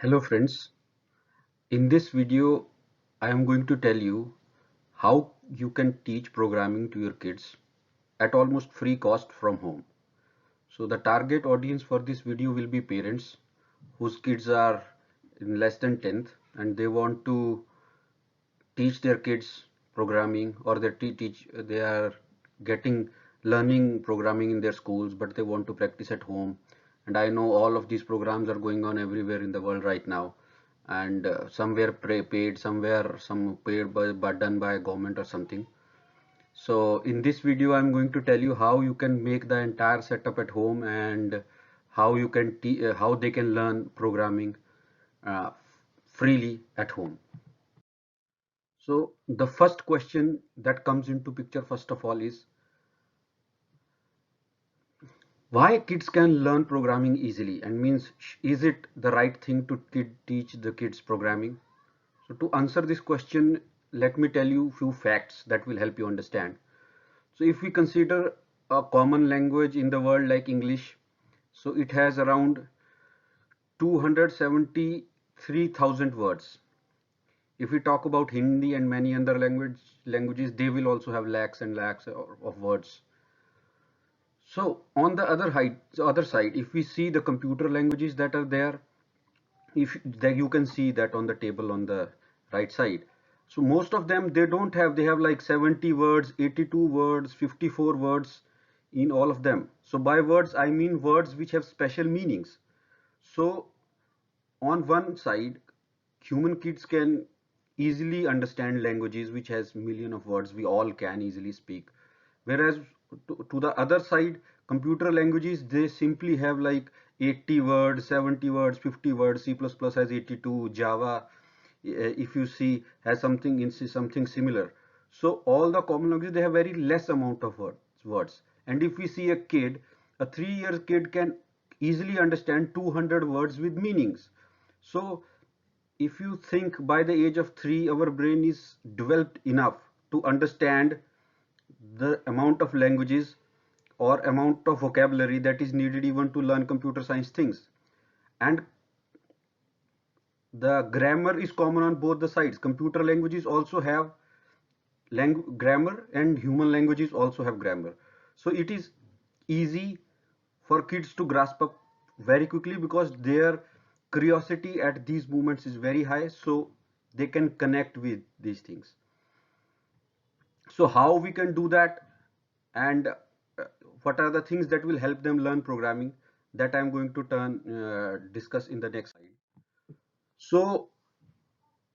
Hello friends, in this video I am going to tell you how you can teach programming to your kids at almost free cost from home. So the target audience for this video will be parents whose kids are in less than 10th and they want to teach their kids programming, or they are getting learning programming in their schools but they want to practice at home. And I know all of these programs are going on everywhere in the world right now, and somewhere paid, somewhere some paid but done by government or something. So in this video I'm going to tell you how you can make the entire setup at home, and how you can how they can learn programming uh, freely at home. So the first question that comes into picture first of all is why kids can learn programming easily, and means is it the right thing to teach the kids programming? So to answer this question, let me tell you few facts that will help you understand. So if we consider a common language in the world like English, so it has around 273,000 words. If we talk about Hindi and many other languages, they will also have lakhs and lakhs of words. So on the other side, if we see the computer languages that are there, if that you can see that on the table on the right side. So most of them, they have like 70 words, 82 words, 54 words in all of them. So by words I mean words which have special meanings. So on one side, human kids can easily understand languages which has million of words we all can easily speak, whereas to the other side, computer languages, they simply have like 80 words, 70 words, 50 words. C++ has 82, Java, if you see, has something similar. So all the common languages, they have very less amount of words. And if we see a kid, a 3 year kid can easily understand 200 words with meanings. So if you think by the age of 3 our brain is developed enough to understand the amount of languages or amount of vocabulary that is needed even to learn computer science things. And the grammar is common on both the sides. Computer languages also have grammar, and human languages also have grammar. So it is easy for kids to grasp up very quickly because their curiosity at these moments is very high, so they can connect with these things. So how we can do that, and what are the things that will help them learn programming, that I'm going to discuss in the next slide. So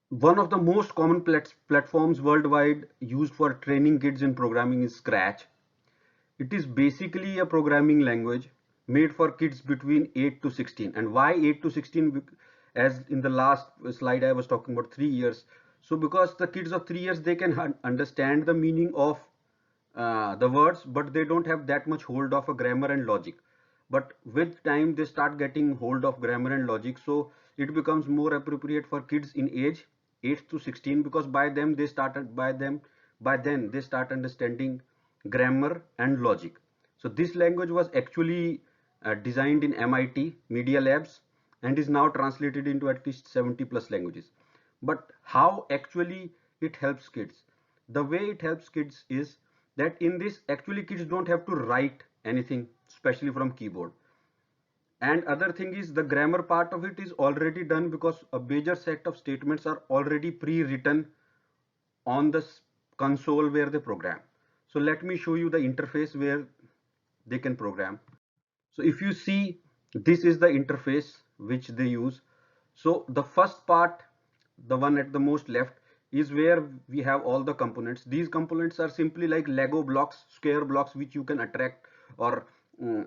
one of the most common platforms worldwide used for training kids in programming is Scratch. It is basically a programming language made for kids between 8 to 16. And why 8 to 16? As in the last slide I was talking about 3 years. So because the kids of 3 years, they can understand the meaning of the words, but they don't have that much hold of a grammar and logic. But with time they start getting hold of grammar and logic, so it becomes more appropriate for kids in age 8 to 16, because by then they start understanding grammar and logic. So this language was actually designed in MIT Media Labs and is now translated into at least 70 plus languages. But how actually it helps kids? The way it helps kids is that in this, actually kids don't have to write anything, especially from keyboard. And other thing is, the grammar part of it is already done because a major set of statements are already pre-written on the console where they program. So let me show you the interface where they can program. So if you see, this is the interface which they use. So the first part, the one at the most left, is where we have all the components. These components are simply like Lego blocks, square blocks, which you can attract or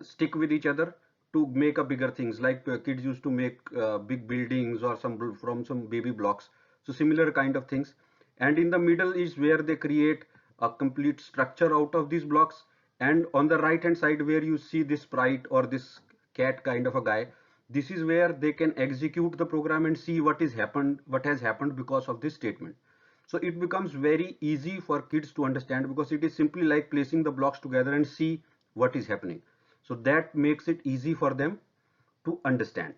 stick with each other to make a bigger things, like kids used to make big buildings or from some baby blocks. So similar kind of things. And in the middle is where they create a complete structure out of these blocks. And on the right hand side, where you see this sprite or this cat kind of a guy, this is where they can execute the program and see what has happened because of this statement. So it becomes very easy for kids to understand, because it is simply like placing the blocks together and see what is happening. So that makes it easy for them to understand.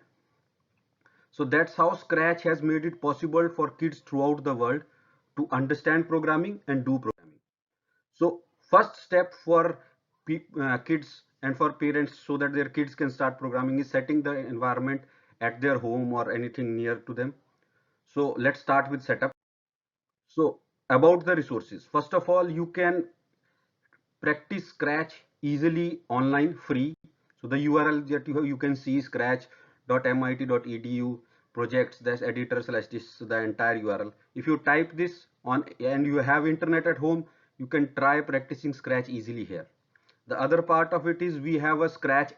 So that's how Scratch has made it possible for kids throughout the world to understand programming and do programming. So first step for kids and for parents so that their kids can start programming is setting the environment at their home or anything near to them. So let's start with setup. So about the resources, first of all, you can practice Scratch easily online free. So the URL that you can see scratch.mit.edu projects dash editor slash this, the entire URL. If you type this on and you have internet at home, you can try practicing Scratch easily here. The other part of it is we have a Scratch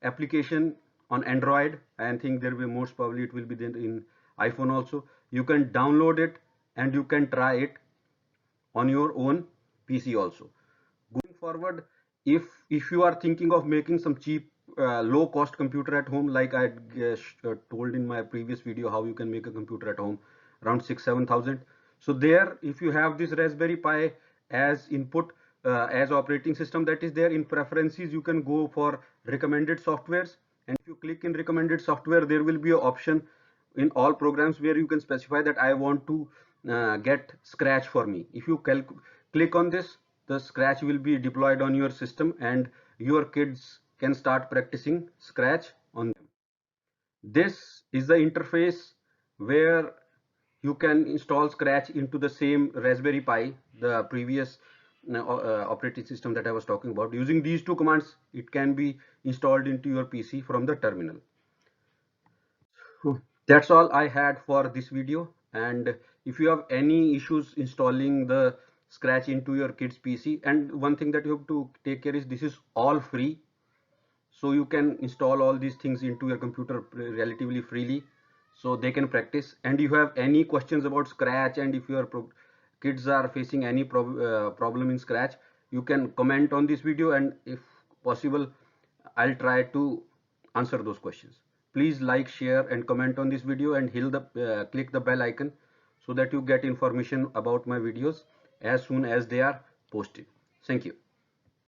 application on Android. I think there will most probably it will be there in iPhone also. You can download it and you can try it on your own PC also. Going forward, if you are thinking of making some cheap low cost computer at home, like I told in my previous video how you can make a computer at home around 6-7,000. So there, if you have this Raspberry Pi as input as operating system, that is there in preferences, you can go for recommended softwares, and if you click in recommended software, there will be an option in all programs where you can specify that I want to get Scratch for me. If you click on this, the Scratch will be deployed on your system and your kids can start practicing Scratch on them. This is the interface where you can install Scratch into the same Raspberry Pi, the previous operating system that I was talking about. Using these two commands, it can be installed into your PC from the terminal. That's all I had for this video, and if you have any issues installing the Scratch into your kids PC, and one thing that you have to take care is this is all free, so you can install all these things into your computer relatively freely so they can practice. And you have any questions about Scratch, and if your kids are facing any problem in Scratch, you can comment on this video, and if possible I'll try to answer those questions. Please like, share and comment on this video, and click the bell icon so that you get information about my videos as soon as they are posted. Thank you.